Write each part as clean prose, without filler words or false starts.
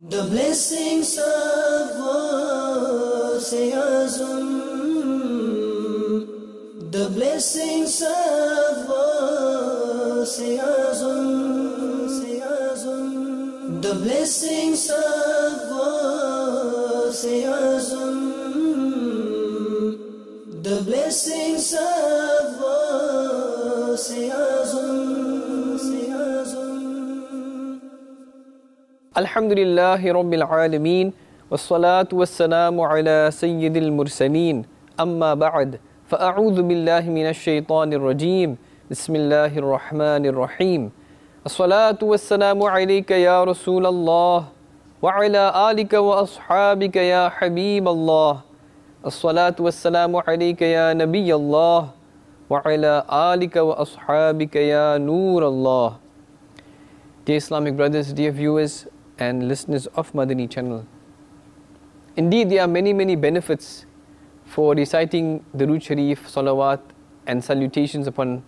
The blessings of Ghaus-e-Azam, the blessings of Ghaus-e-Azam, the blessings of Ghaus-e-Azam, the blessings of Ghaus-e-Azam. Alhamdulillahi Rabbil Alameen, wassalatu wassalamu ala Sayyidil Mursaleen, amma ba'd, fa'a'udhu billahi minash shaitanir rajim, bismillahir rahmanir rahim. As-salatu wassalamu alayka ya Rasulallah, wa ala alika wa ashabika ya Habiballah. As-salatu wassalamu alayka ya Nabiyallah, wa ala alika wa ashabika ya Noorallah. Dear Islamic brothers, dear viewers and listeners of Madani channel. Indeed, there are many benefits for reciting Durood Sharif, Salawat and salutations upon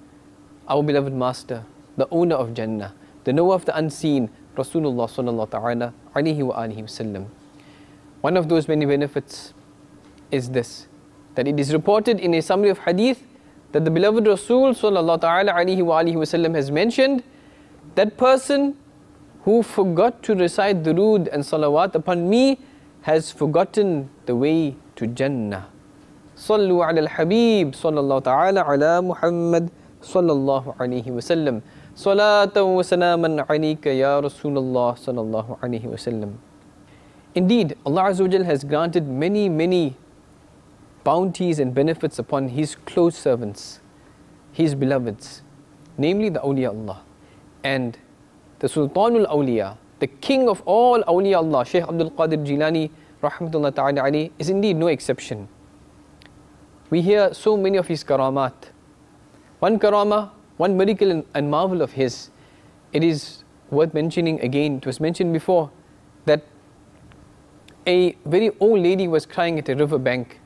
our beloved Master, the owner of Jannah, the knower of the unseen, Rasulullah sallallahu ta'ala alayhi wa alihi wasallam. One of those many benefits is this, that it is reported in a summary of hadith that the beloved Rasul sallallahu ta'ala alayhi wa alihi wasallam has mentioned that person who forgot to recite durood and salawat upon me has forgotten the way to Jannah. Sallu ala al-Habib sallallahu ta'ala ala Muhammad sallallahu alayhi wa sallam. Salatan wa salaman alayka ya Rasulullah sallallahu alayhi wa sallam. Indeed, Allah Azza wa Jal has granted many bounties and benefits upon His close servants, His beloveds, namely the awliya Allah. And the Sultanul Awliya, the king of all awliya Allah, Shaykh Abdul Qadir Jilani rahmatullah ta'ala alayhi, is indeed no exception. We hear so many of his karamat. One karama, one miracle and marvel of his, it is worth mentioning again. It was mentioned before that a very old lady was crying at a river bank,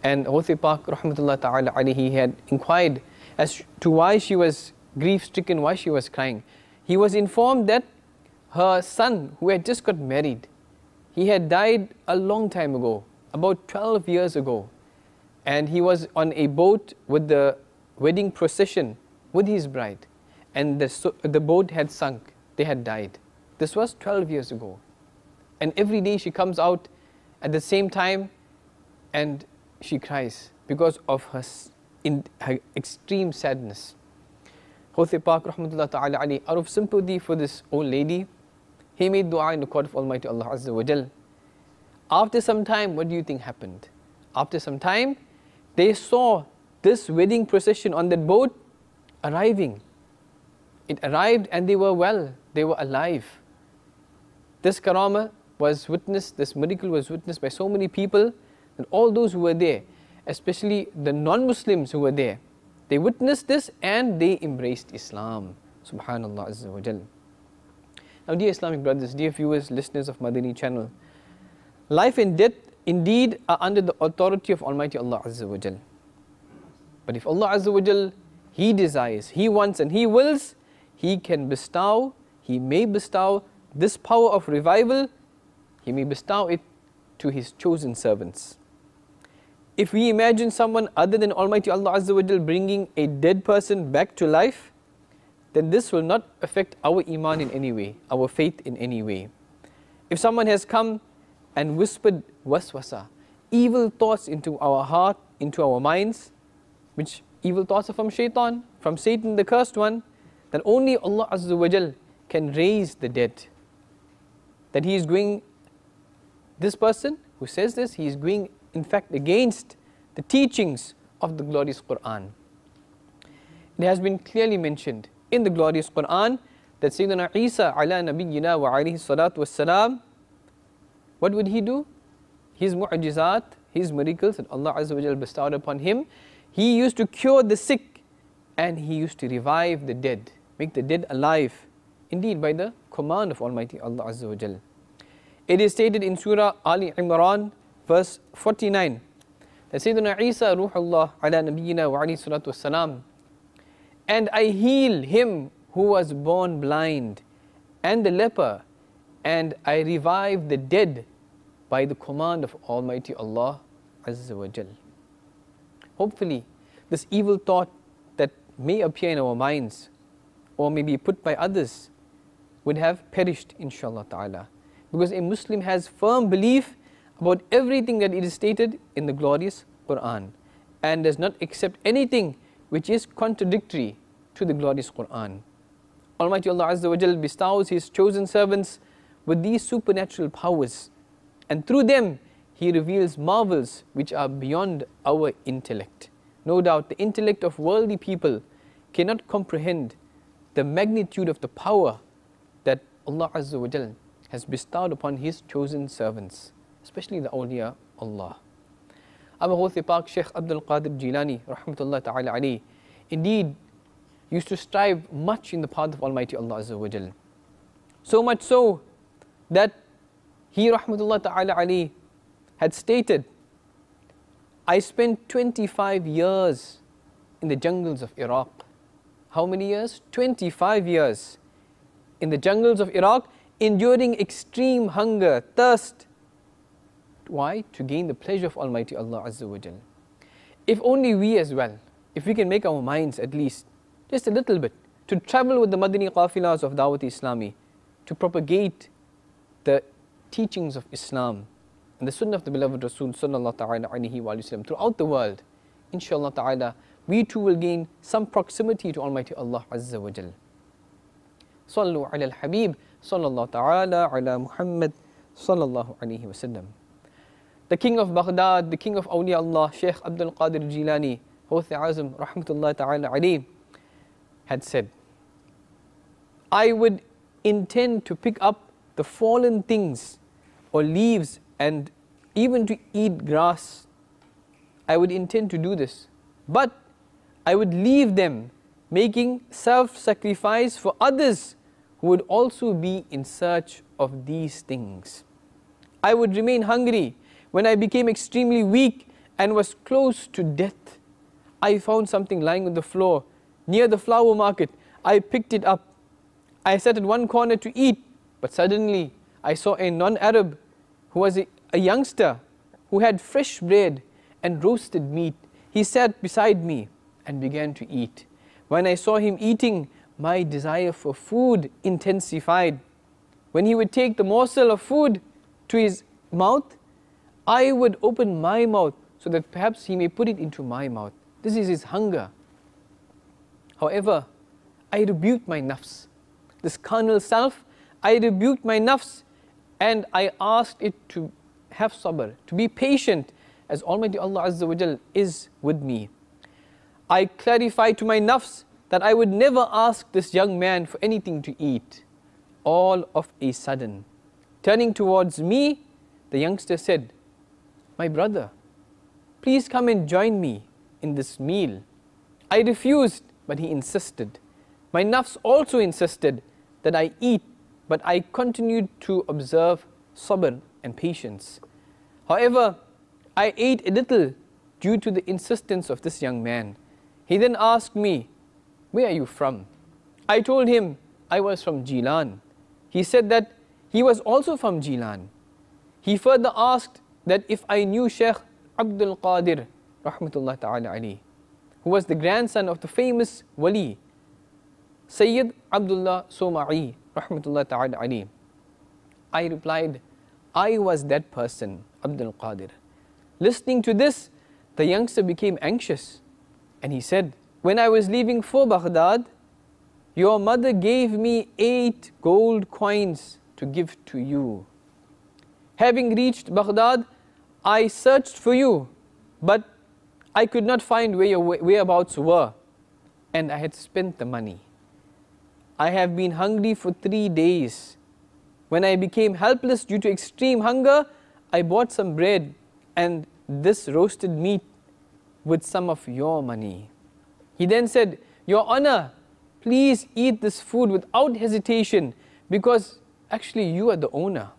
and Ghuthi Pak rahmatullah ta'ala alayhi had inquired as to why she was grief-stricken, why she was crying. He was informed that her son, who had just got married, he had died a long time ago, about 12 years ago, and he was on a boat with the wedding procession with his bride, and the boat had sunk, they had died. This was 12 years ago, and every day she comes out at the same time and she cries because of her extreme sadness. Ghuthi Pak rahmatullah ta'ala alayhi, out of sympathy for this old lady, he made dua in the court of Almighty Allah Azza wa Jal. After some time, what do you think happened? After some time, they saw this wedding procession on that boat arriving. It arrived and they were well, they were alive. This karama was witnessed, this miracle was witnessed by so many people, and all those who were there, especially the non-Muslims who were there, they witnessed this and they embraced Islam. Subhanallah Azza wa Jal. Now, dear Islamic brothers, dear viewers, listeners of Madani channel, life and death indeed are under the authority of Almighty Allah Azza wa Jal. But if Allah Azza wa Jal, He desires, He wants and He wills, He can bestow, He may bestow this power of revival, He may bestow it to His chosen servants. If we imagine someone other than Almighty Allah Azza wa Jal bringing a dead person back to life, then this will not affect our iman in any way, our faith in any way. If someone has come and whispered waswasa, evil thoughts into our heart, into our minds, which evil thoughts are from shaitan, from Satan the cursed one, then only Allah Azza wa Jal can raise the dead. That he is going, this person who says this, he is going in fact against the teachings of the glorious Quran. It has been clearly mentioned in the glorious Quran that Sayyidina Isa ala nabiyyina wa alayhi salatu wassalam, what would he do? His mu'ajizat, his miracles that Allah Azza wa Jal bestowed upon him, he used to cure the sick and he used to revive the dead, make the dead alive, indeed by the command of Almighty Allah Azza wa Jal. It is stated in Surah Ali Imran verse 49 that Sayyidina Isa Ruhullah ala nabiyyina wa alayhi salatu wassalam, and I heal him who was born blind and the leper and I revive the dead by the command of Almighty Allah Azza wa Jal. Hopefully, this evil thought that may appear in our minds or may be put by others would have perished, inshallah ta'ala. Because a Muslim has firm belief about everything that it is stated in the glorious Quran and does not accept anything which is contradictory to the glorious Quran. Almighty Allah Azza wa Jal bestows His chosen servants with these supernatural powers, and through them He reveals marvels which are beyond our intellect. No doubt the intellect of worldly people cannot comprehend the magnitude of the power that Allah Azza wa Jal has bestowed upon His chosen servants, especially the awliya Allah. Our Ghuth Pak Shaykh Abdul Qadir Jilani rahmatullah ta'ala alayhi indeed used to strive much in the path of Almighty Allah Azza wa Jal. So much so that he rahmatullah ta'ala alayhi had stated, I spent 25 years in the jungles of Iraq. How many years? 25 years in the jungles of Iraq, enduring extreme hunger, thirst. Why? To gain the pleasure of Almighty Allah Azza wa Jal. If only we as well, if we can make our minds at least just a little bit to travel with the Madani Qafilas of Dawat Islami, to propagate the teachings of Islam and the Sunnah of the beloved Rasul sallallahu ta'ala alayhi wa sallam throughout the world, inshallah ta'ala, we too will gain some proximity to Almighty Allah Azza wa Jal. Sallu ala al-Habib sallallahu ta'ala ala Muhammad sallallahu alayhi wa sallam. The king of Baghdad, the king of awliya Allah, Shaykh Abdul Qadir Jilani, Ghuth Azam rahmatullah ta'ala alayhi, had said, I would intend to pick up the fallen things or leaves and even to eat grass. I would intend to do this, but I would leave them, making self-sacrifice for others who would also be in search of these things. I would remain hungry. When I became extremely weak and was close to death, I found something lying on the floor near the flower market. I picked it up. I sat at one corner to eat, but suddenly I saw a non-Arab who was a youngster who had fresh bread and roasted meat. He sat beside me and began to eat. When I saw him eating, my desire for food intensified. When he would take the morsel of food to his mouth, I would open my mouth so that perhaps he may put it into my mouth. This is his hunger. However, I rebuked my nafs, this carnal self. I rebuked my nafs and I asked it to have sabr, to be patient, as Almighty Allah Azza wa Jal is with me. I clarified to my nafs that I would never ask this young man for anything to eat. All of a sudden, turning towards me, the youngster said, my brother, please come and join me in this meal. I refused, but he insisted. My nafs also insisted that I eat, but I continued to observe sabr and patience. However, I ate a little due to the insistence of this young man. He then asked me, where are you from? I told him I was from Jilan. He said that he was also from Jilan. He further asked that if I knew Shaykh Abdul Qadir rahmatullah ta'ala alayhi, who was the grandson of the famous wali Sayyid Abdullah Soma'i rahmatullah ta'ala alayhi. I replied, I was that person, Abdul Qadir. Listening to this, the youngster became anxious and he said, when I was leaving for Baghdad, your mother gave me 8 gold coins to give to you. Having reached Baghdad, I searched for you, but I could not find where your whereabouts were, and I had spent the money. I have been hungry for 3 days. When I became helpless due to extreme hunger, I bought some bread and this roasted meat with some of your money. He then said, Your Honor, please eat this food without hesitation, because actually you are the owner.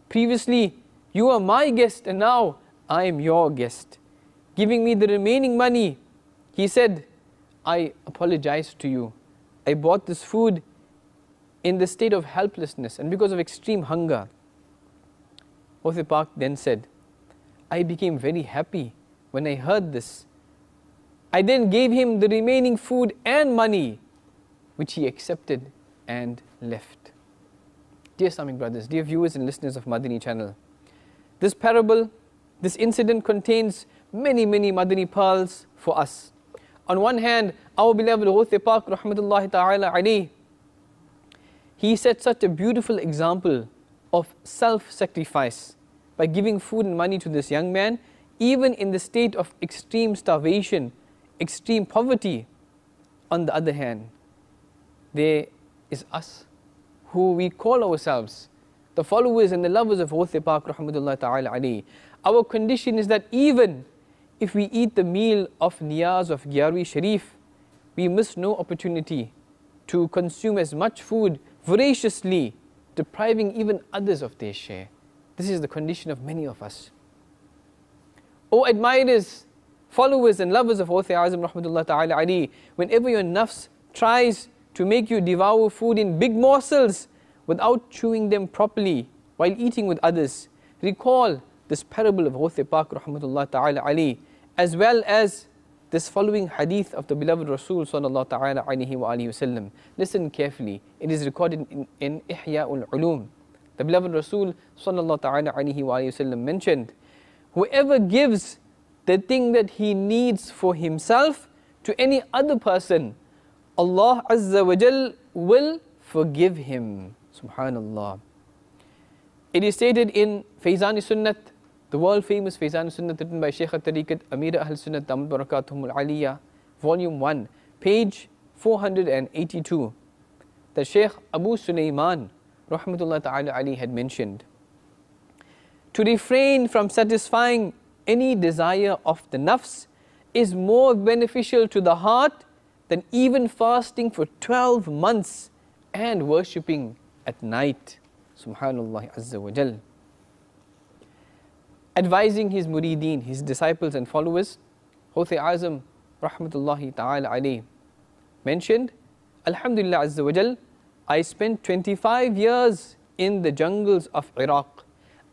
Previously, you were my guest and now I am your guest. Giving me the remaining money, he said, I apologize to you. I bought this food in the state of helplessness and because of extreme hunger. Hawth Pak then said, I became very happy when I heard this. I then gave him the remaining food and money, which he accepted and left. Dear Islamic brothers, dear viewers and listeners of Madani channel, this parable, this incident contains many Madani pearls for us. On one hand, our beloved Hawth Pak rahmatullahi ta'ala alayhi, he set such a beautiful example of self-sacrifice by giving food and money to this young man, even in the state of extreme starvation, extreme poverty. On the other hand, there is us, who we call ourselves the followers and the lovers of Hawth Pak rahmatullahi ta'ala alayhi. Our condition is that even if we eat the meal of Niyaz of Gyarwi Sharif, we miss no opportunity to consume as much food voraciously, depriving even others of their share. This is the condition of many of us. O admirers, followers and lovers of Hawth Azam rahmatullahi ta'ala alayhi, whenever your nafs tries to make you devour food in big morsels without chewing them properly while eating with others, recall this parable of Hawth Pak rahmatullahi ta'ala alayhi, as well as this following hadith of the beloved Rasul sallallahu ta'ala alayhi wa alihi wasallam. Listen carefully. It is recorded in Ihya'ul Ulum. The beloved Rasul sallallahu ta'ala alayhi wa alihi wasallam mentioned, whoever gives the thing that he needs for himself to any other person, Allah Azza wa Jal will forgive him. Subhanallah. It is stated in Faizan-i-Sunnat, the world famous Faizan-i-Sunnat written by Shaykh al-Tariqat Amir Ahl-Sunnat Damat Barakatuhum al-Aliyah, volume 1, page 482, that Shaykh Abu Sulaiman rahmatullah ta'ala alayhi had mentioned. To refrain from satisfying any desire of the nafs is more beneficial to the heart than even fasting for 12 months and worshipping at night. Subhanallah Azza wa Jal. Advising his murideen, his disciples and followers, Hawth Azam rahmatullahi ta'ala alayhi mentioned, Alhamdulillah Azza wa Jal, I spent 25 years in the jungles of Iraq.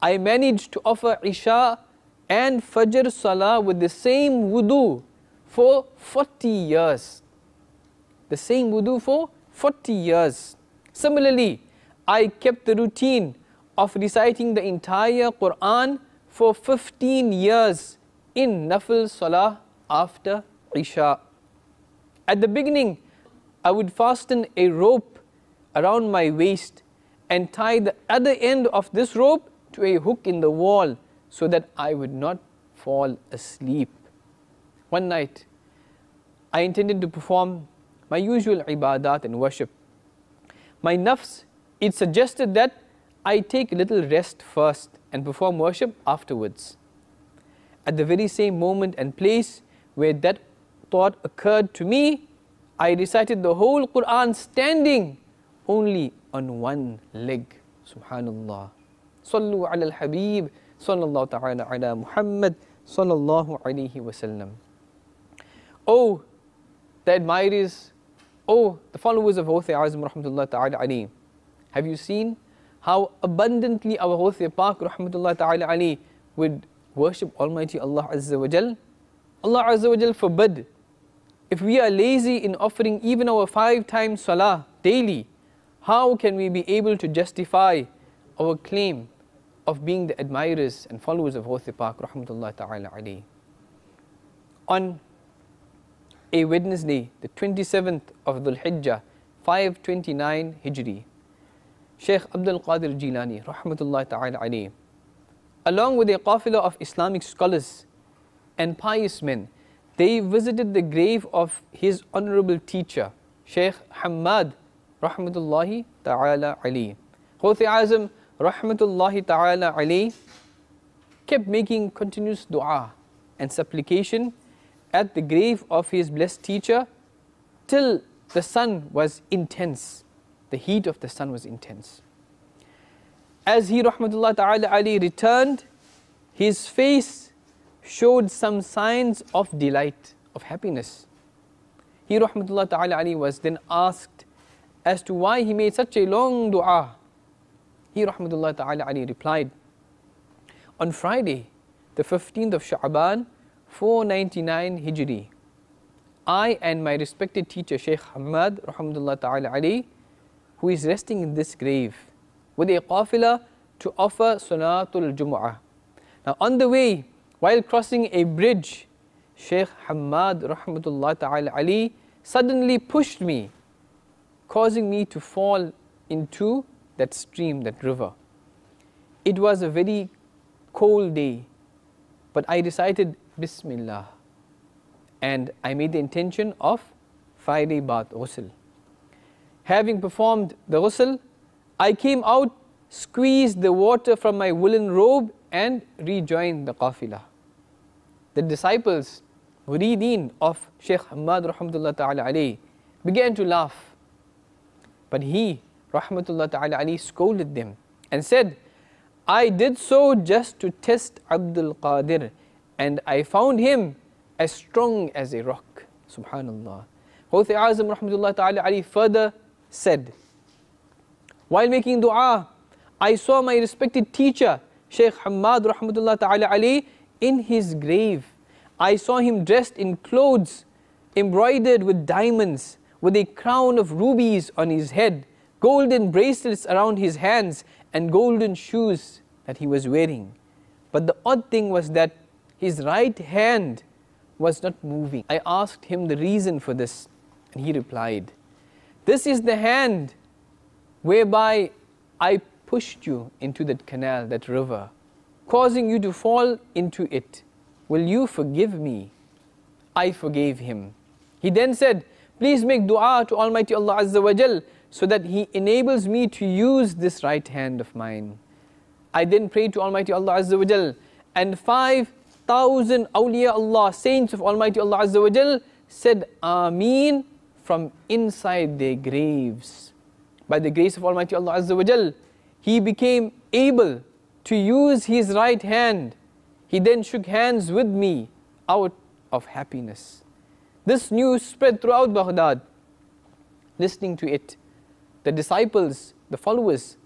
I managed to offer Isha and Fajr Salah with the same wudu for 40 years. The same wudu for 40 years. Similarly, I kept the routine of reciting the entire Quran for 15 years in Nafil Salah after Isha. At the beginning, I would fasten a rope around my waist and tie the other end of this rope to a hook in the wall so that I would not fall asleep. One night, I intended to perform my usual ibadat and worship. My nafs, it suggested that I take a little rest first and perform worship afterwards. At the very same moment and place where that thought occurred to me, I recited the whole Quran standing only on one leg. Subhanallah. Sallu ala al-Habib, sallallahu ta'ala ala Muhammad, sallallahu alayhi wa sallam. Oh, the admirers, oh, the followers of Hawth Azam rahmatullah ta'ala alayhi, have you seen how abundantly our Hawth Pak rahmatullah ta'ala alayhi would worship Almighty Allah Azza wa Jal? Allah Azza wa Jal forbid. If we are lazy in offering even our 5 times salah daily, how can we be able to justify our claim of being the admirers and followers of Hawth Pak rahmatullah ta'ala alayhi? On a Wednesday, the 27th of Dhul Hijjah, 529 Hijri, Shaykh Abdul Qadir Jilani rahmatullah ta'ala alayhi, along with a qafila of Islamic scholars and pious men, they visited the grave of his honorable teacher, Shaykh Hamad rahmatullahi ta'ala alayhi. Hawth Azam rahmatullahi ta'ala alayhi kept making continuous dua and supplication at the grave of his blessed teacher till the sun was intense. The heat of the sun was intense. As he rahmatullah ta'ala alayhi returned, his face showed some signs of delight, of happiness. He rahmatullah ta'ala alayhi was then asked as to why he made such a long dua. He rahmatullah ta'ala alayhi replied, on Friday, the 15th of Sha'ban, 499 Hijri, I and my respected teacher Shaykh Hamad rahmatullah ta'ala alayhi, who is resting in this grave, with a qafila to offer Salatul Jumu'ah. Now on the way, while crossing a bridge, Shaykh Hamad rahmatullah ta'ala alayhi suddenly pushed me, causing me to fall into that stream, that river. It was a very cold day, but I recited Bismillah and I made the intention of Friday bath ghusl. Having performed the ghusl, I came out, squeezed the water from my woolen robe and rejoined the qafilah. The disciples, murideen of Shaykh Hamad rahmatullah ta'ala alayhi, began to laugh. But he rahmatullah ta'ala alayhi scolded them and said, I did so just to test Abdul Qadir, and I found him as strong as a rock. Subhanallah. Ghuth Azam rahmatullah ta'ala alayhi further said, while making dua, I saw my respected teacher Shaykh Hamad rahmatullah ta'ala alayhi in his grave. I saw him dressed in clothes embroidered with diamonds, with a crown of rubies on his head, golden bracelets around his hands, and golden shoes that he was wearing. But the odd thing was that his right hand was not moving. I asked him the reason for this, and he replied, this is the hand whereby I pushed you into that canal, that river, causing you to fall into it. Will you forgive me? I forgave him. He then said, please make dua to Almighty Allah Azza wa Jal so that He enables me to use this right hand of mine. I then prayed to Almighty Allah Azza wa Jal, and 5,000 awliya Allah, saints of Almighty Allah Azza wa Jal, said Ameen from inside their graves. By the grace of Almighty Allah Azza wa Jal, he became able to use his right hand. He then shook hands with me out of happiness. This news spread throughout Baghdad. Listening to it, the disciples, the followers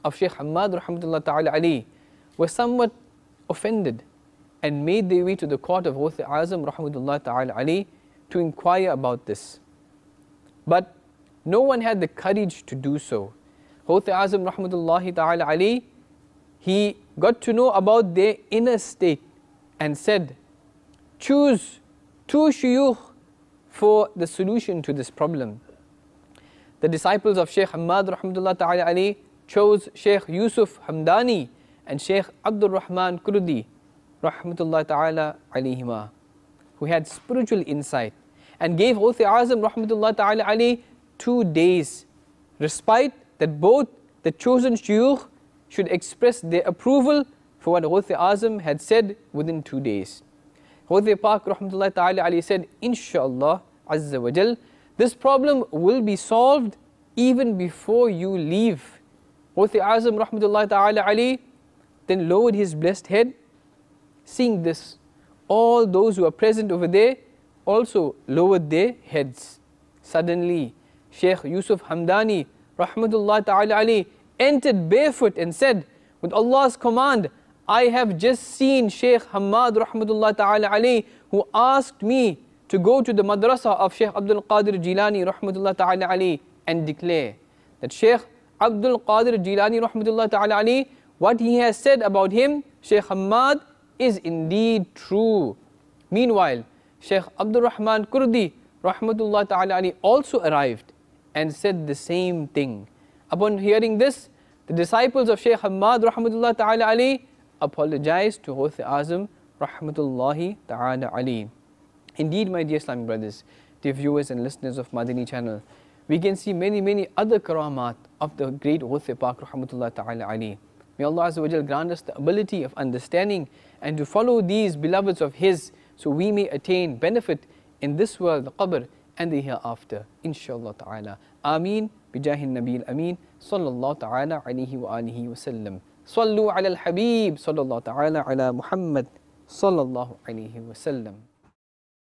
of Shaykh Hamad rahmatullah ta'ala alayhi were somewhat offended and made their way to the court of Ghuth Azam rahmatullah ta'ala alayhi to inquire about this. But no one had the courage to do so. Ghuth Azam rahmatullah ta'ala alayhi, he got to know about their inner state and said, choose two shuyukh for the solution to this problem. The disciples of Shaykh Hamad rahmatullah ta'ala alayhi chose Shaykh Yusuf Hamdani and Shaykh Abdul Rahman Kurdi rahmatullah ta'ala alayhima, who had spiritual insight, and gave Ghuth Azam rahmatullah ta'ala alayhi 2 days, respite that both the chosen shuyukh should express their approval for what Ghuth Azam had said within 2 days. Ghuth Pak rahmatullah ta'ala alayhi said, Inshallah Azza wa Jal, this problem will be solved even before you leave. Ghuth Azam rahmatullah ta'ala alayhi then lowered his blessed head. Seeing this, all those who were present over there also lowered their heads. Suddenly, Shaykh Yusuf Hamdani rahmatullah ta'ala alayhi entered barefoot and said, with Allah's command, I have just seen Shaykh Hamad rahmatullah ta'ala alayhi, who asked me to go to the madrasa of Shaykh Abdul Qadir Jilani rahmatullah ta'ala alayhi and declare that Shaykh Abdul Qadir Jilani rahmatullah ta'ala alayhi, what he has said about him, Shaykh Hamad, is indeed true. Meanwhile, Shaykh Abdul Rahman Kurdi rahmatullah ta'ala alayhi also arrived and said the same thing. Upon hearing this, the disciples of Shaykh Hamad rahmatullah ta'ala alayhi apologized to Ghuth Azam rahmatullahi ta'ala alayhi. Indeed, my dear Islamic brothers, dear viewers and listeners of Madani channel, we can see many other karamat of the great Ghuth Pak rahmatullah ta'ala alayhi. May Allah Azza wa Jal grant us the ability of understanding and to follow these beloveds of His, so we may attain benefit in this world, the qabr, and the hereafter. Inshallah ta'ala. Ameen. Bijahin Nabil Ameen. Sallallahu ta'ala alayhi wa alihi wa sallam. Sallu ala al-Habib. Sallallahu ta'ala ala Muhammad. Sallallahu alayhi wa sallam.